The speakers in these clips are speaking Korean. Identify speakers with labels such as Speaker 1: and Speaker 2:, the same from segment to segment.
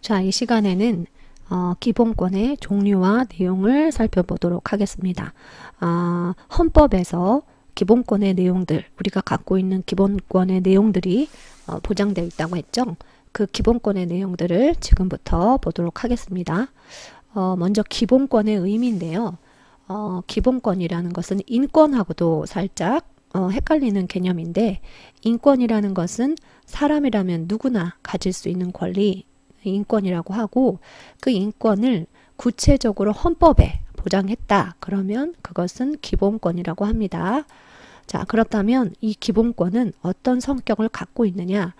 Speaker 1: 자, 이 시간에는 기본권의 종류와 내용을 살펴보도록 하겠습니다. 헌법에서 기본권의 내용들, 우리가 갖고 있는 기본권의 내용들이 보장되어 있다고 했죠. 그 기본권의 내용들을 지금부터 보도록 하겠습니다. 먼저 기본권의 의미인데요. 기본권이라는 것은 인권하고도 살짝 헷갈리는 개념인데, 인권이라는 것은 사람이라면 누구나 가질 수 있는 권리, 인권이라고 하고, 그 인권을 구체적으로 헌법에 보장했다. 그러면 그것은 기본권이라고 합니다. 자, 그렇다면 이 기본권은 어떤 성격을 갖고 있느냐?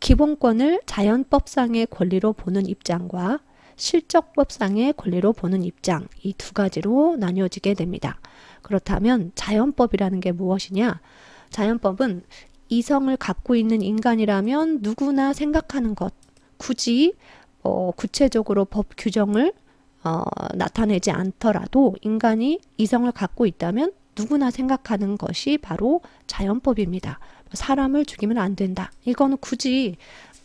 Speaker 1: 기본권을 자연법상의 권리로 보는 입장과 실적법상의 권리로 보는 입장, 이 두 가지로 나뉘어지게 됩니다. 그렇다면 자연법이라는 게 무엇이냐? 자연법은 이성을 갖고 있는 인간이라면 누구나 생각하는 것, 굳이 구체적으로 법 규정을 나타내지 않더라도 인간이 이성을 갖고 있다면 누구나 생각하는 것이 바로 자연법입니다. 사람을 죽이면 안 된다. 이거는 굳이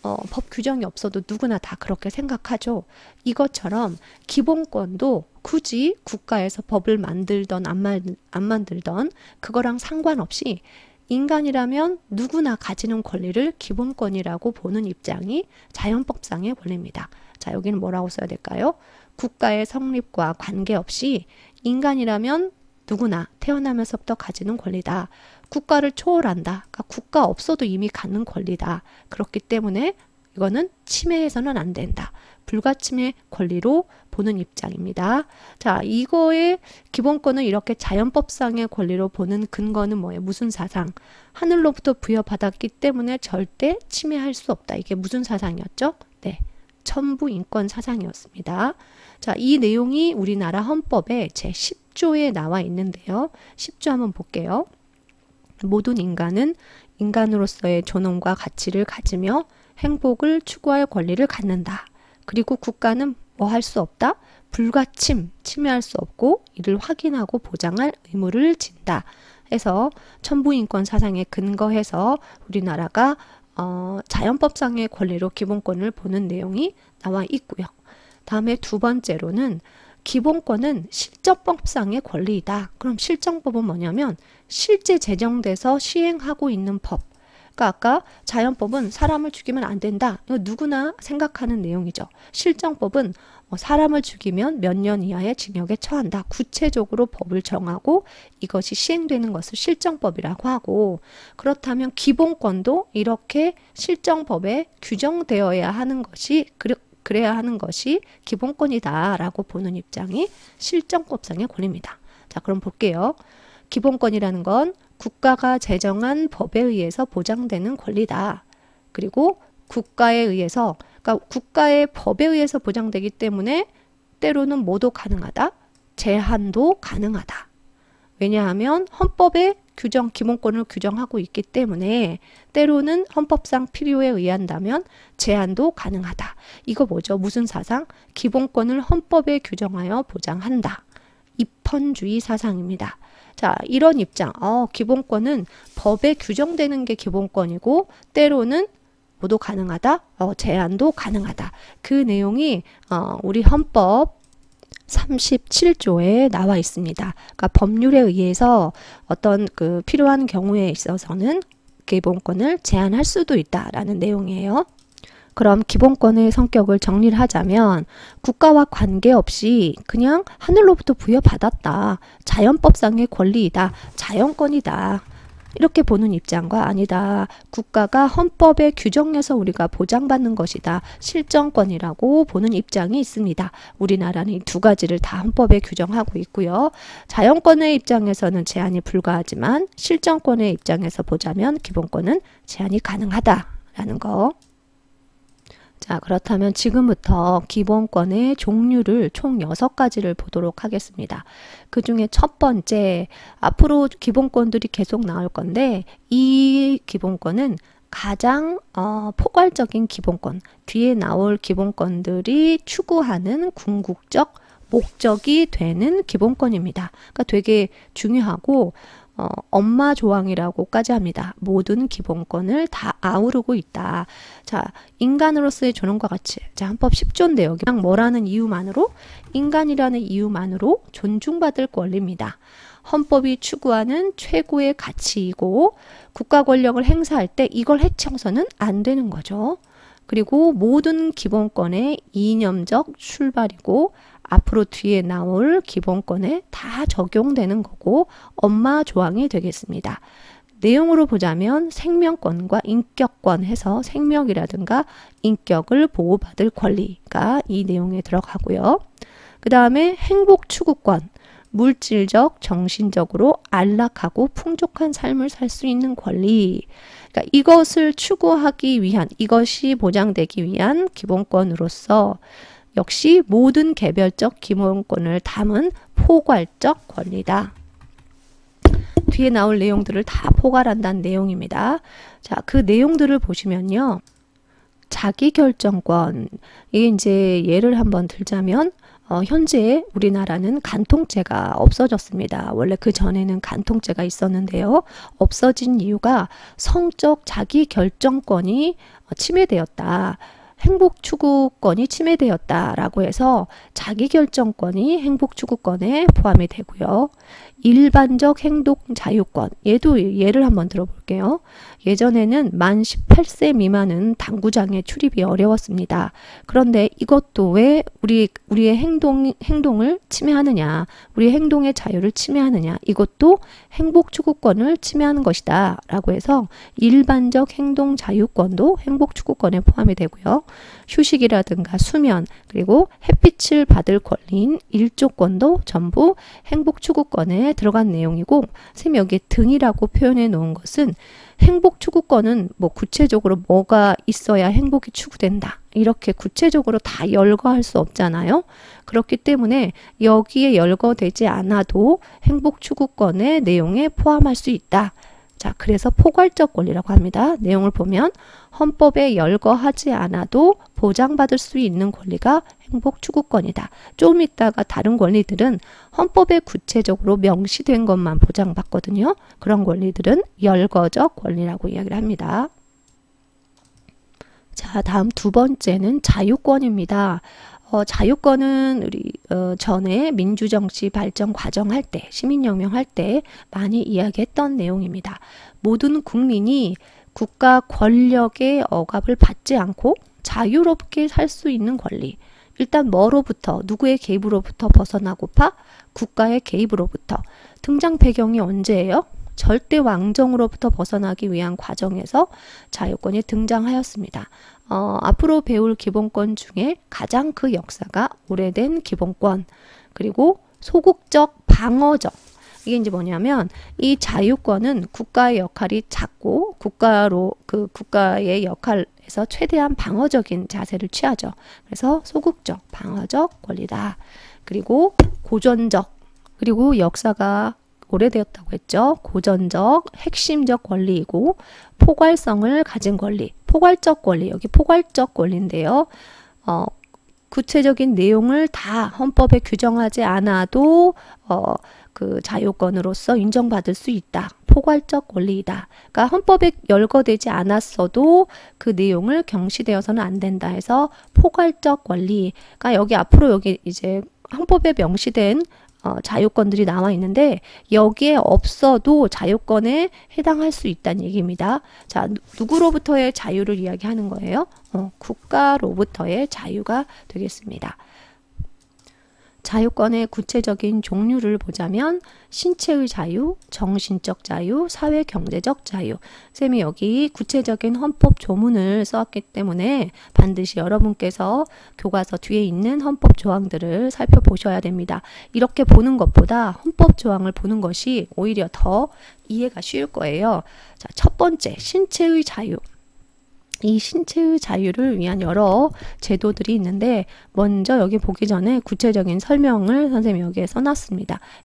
Speaker 1: 법 규정이 없어도 누구나 다 그렇게 생각하죠. 이것처럼 기본권도 굳이 국가에서 법을 만들던 안 만들던 그거랑 상관없이 인간이라면 누구나 가지는 권리를 기본권이라고 보는 입장이 자연법상의 권리입니다. 자, 여기는 뭐라고 써야 될까요? 국가의 성립과 관계없이 인간이라면 누구나 태어나면서부터 가지는 권리다. 국가를 초월한다. 그러니까 국가 없어도 이미 갖는 권리다. 그렇기 때문에 이거는 침해해서는 안 된다. 불가침의 권리로 보는 입장입니다. 자, 이거의 기본권을 이렇게 자연법상의 권리로 보는 근거는 뭐예요? 무슨 사상? 하늘로부터 부여받았기 때문에 절대 침해할 수 없다. 이게 무슨 사상이었죠? 네, 천부인권 사상이었습니다. 자, 이 내용이 우리나라 헌법의 제10조에 나와 있는데요. 10조 한번 볼게요. 모든 인간은 인간으로서의 존엄과 가치를 가지며 행복을 추구할 권리를 갖는다. 그리고 국가는 뭐 할 수 없다? 불가침, 침해할 수 없고 이를 확인하고 보장할 의무를 진다. 해서 천부인권 사상에 근거해서 우리나라가 자연법상의 권리로 기본권을 보는 내용이 나와 있고요. 다음에 두 번째로는 기본권은 실정법상의 권리이다. 그럼 실정법은 뭐냐면 실제 제정돼서 시행하고 있는 법. 그러니까 아까 자연법은 사람을 죽이면 안 된다. 이거 누구나 생각하는 내용이죠. 실정법은 사람을 죽이면 몇 년 이하의 징역에 처한다. 구체적으로 법을 정하고 이것이 시행되는 것을 실정법이라고 하고, 그렇다면 기본권도 이렇게 실정법에 규정되어야 하는 것이 그래야 하는 것이 기본권이다 라고 보는 입장이 실정법상의 권리입니다. 자, 그럼 볼게요. 기본권이라는 건 국가가 제정한 법에 의해서 보장되는 권리다. 그리고 국가에 의해서, 그러니까 국가의 법에 의해서 보장되기 때문에 때로는 뭐도 가능하다? 제한도 가능하다. 왜냐하면 헌법의 규정, 기본권을 규정하고 있기 때문에 때로는 헌법상 필요에 의한다면 제한도 가능하다. 이거 뭐죠? 무슨 사상? 기본권을 헌법에 규정하여 보장한다. 입헌주의 사상입니다. 자, 이런 입장, 기본권은 법에 규정되는 게 기본권이고 때로는 뭐도 가능하다? 제한도 가능하다. 그 내용이 우리 헌법 37조에 나와 있습니다. 그러니까 법률에 의해서 어떤 그 필요한 경우에 있어서는 기본권을 제한할 수도 있다라는 내용이에요. 그럼 기본권의 성격을 정리를 하자면 국가와 관계없이 그냥 하늘로부터 부여받았다. 자연법상의 권리이다. 자연권이다. 이렇게 보는 입장과 아니다. 국가가 헌법에 규정해서 우리가 보장받는 것이다. 실정권이라고 보는 입장이 있습니다. 우리나라는 이 두 가지를 다 헌법에 규정하고 있고요. 자연권의 입장에서는 제한이 불가하지만 실정권의 입장에서 보자면 기본권은 제한이 가능하다라는 거. 자, 그렇다면 지금부터 기본권의 종류를 총 6가지를 보도록 하겠습니다. 그 중에 첫 번째, 앞으로 기본권들이 계속 나올 건데 이 기본권은 가장 포괄적인 기본권, 뒤에 나올 기본권들이 추구하는 궁극적 목적이 되는 기본권입니다. 그러니까 되게 중요하고 엄마 조항이라고까지 합니다. 모든 기본권을 다 아우르고 있다. 자, 인간으로서의 존엄과 가치. 자, 헌법 10조인데 여기 뭐라는 이유만으로, 인간이라는 이유만으로 존중받을 권리입니다. 헌법이 추구하는 최고의 가치이고 국가 권력을 행사할 때 이걸 해쳐서는 안 되는 거죠. 그리고 모든 기본권의 이념적 출발이고 앞으로 뒤에 나올 기본권에 다 적용되는 거고 엄마 조항이 되겠습니다. 내용으로 보자면 생명권과 인격권 해서 생명이라든가 인격을 보호받을 권리가 이 내용에 들어가고요. 그 다음에 행복 추구권, 물질적, 정신적으로 안락하고 풍족한 삶을 살 수 있는 권리. 그러니까 이것을 추구하기 위한, 이것이 보장되기 위한 기본권으로서 역시 모든 개별적 기본권을 담은 포괄적 권리다. 뒤에 나올 내용들을 다 포괄한다는 내용입니다. 자, 그 내용들을 보시면요. 자기결정권, 이게 이제 예를 한번 들자면 현재 우리나라는 간통죄가 없어졌습니다. 원래 그 전에는 간통죄가 있었는데요. 없어진 이유가 성적 자기결정권이 침해되었다. 행복추구권이 침해되었다라고 해서 자기결정권이 행복추구권에 포함이 되고요. 일반적 행동자유권, 얘도 예를 한번 들어볼게요. 예전에는 만 18세 미만은 당구장에 출입이 어려웠습니다. 그런데 이것도 왜 우리의 행동을 침해하느냐, 우리의 행동의 자유를 침해하느냐, 이것도 행복추구권을 침해하는 것이다 라고 해서 일반적 행동자유권도 행복추구권에 포함이 되고요. 휴식이라든가 수면, 그리고 햇빛을 받을 권리인 일조권도 전부 행복추구권에 들어간 내용이고, 선생님이 여기 등이라고 표현해 놓은 것은 행복추구권은 뭐 구체적으로 뭐가 있어야 행복이 추구된다, 이렇게 구체적으로 다 열거할 수 없잖아요. 그렇기 때문에 여기에 열거되지 않아도 행복추구권의 내용에 포함할 수 있다. 자, 그래서 포괄적 권리라고 합니다. 내용을 보면 헌법에 열거하지 않아도 보장받을 수 있는 권리가 행복추구권이다. 좀 이따가 다른 권리들은 헌법에 구체적으로 명시된 것만 보장받거든요. 그런 권리들은 열거적 권리라고 이야기를 합니다. 자, 다음 두 번째는 자유권입니다. 자유권은 우리 전에 민주정치 발전 과정 할 때, 시민혁명 할 때 많이 이야기했던 내용입니다. 모든 국민이 국가 권력의 억압을 받지 않고 자유롭게 살 수 있는 권리. 일단 뭐로부터, 누구의 개입으로부터 벗어나고파 국가의 개입으로부터. 등장 배경이 언제예요? 절대 왕정으로부터 벗어나기 위한 과정에서 자유권이 등장하였습니다. 앞으로 배울 기본권 중에 가장 그 역사가 오래된 기본권, 그리고 소극적 방어적. 이게 이제 뭐냐면 이 자유권은 국가의 역할이 작고 국가의 역할에서 최대한 방어적인 자세를 취하죠. 그래서 소극적 방어적 권리다. 그리고 고전적, 그리고 역사가 오래되었다고 했죠. 고전적, 핵심적 권리이고 포괄성을 가진 권리, 포괄적 권리, 여기 포괄적 권리인데요. 구체적인 내용을 다 헌법에 규정하지 않아도 그 자유권으로서 인정받을 수 있다. 포괄적 권리이다. 그러니까 헌법에 열거되지 않았어도 그 내용을 경시되어서는 안 된다 해서 포괄적 권리. 그러니까 여기 앞으로 여기 이제 헌법에 명시된 자유권들이 나와 있는데 여기에 없어도 자유권에 해당할 수 있다는 얘기입니다. 자, 누구로부터의 자유를 이야기하는 거예요? 국가로부터의 자유가 되겠습니다. 자유권의 구체적인 종류를 보자면 신체의 자유, 정신적 자유, 사회 경제적 자유. 쌤이 여기 구체적인 헌법 조문을 써왔기 때문에 반드시 여러분께서 교과서 뒤에 있는 헌법 조항들을 살펴보셔야 됩니다. 이렇게 보는 것보다 헌법 조항을 보는 것이 오히려 더 이해가 쉬울 거예요. 자, 첫 번째, 신체의 자유. 이 신체의 자유를 위한 여러 제도들이 있는데 먼저 여기 보기 전에 구체적인 설명을 선생님이 여기에 써놨습니다.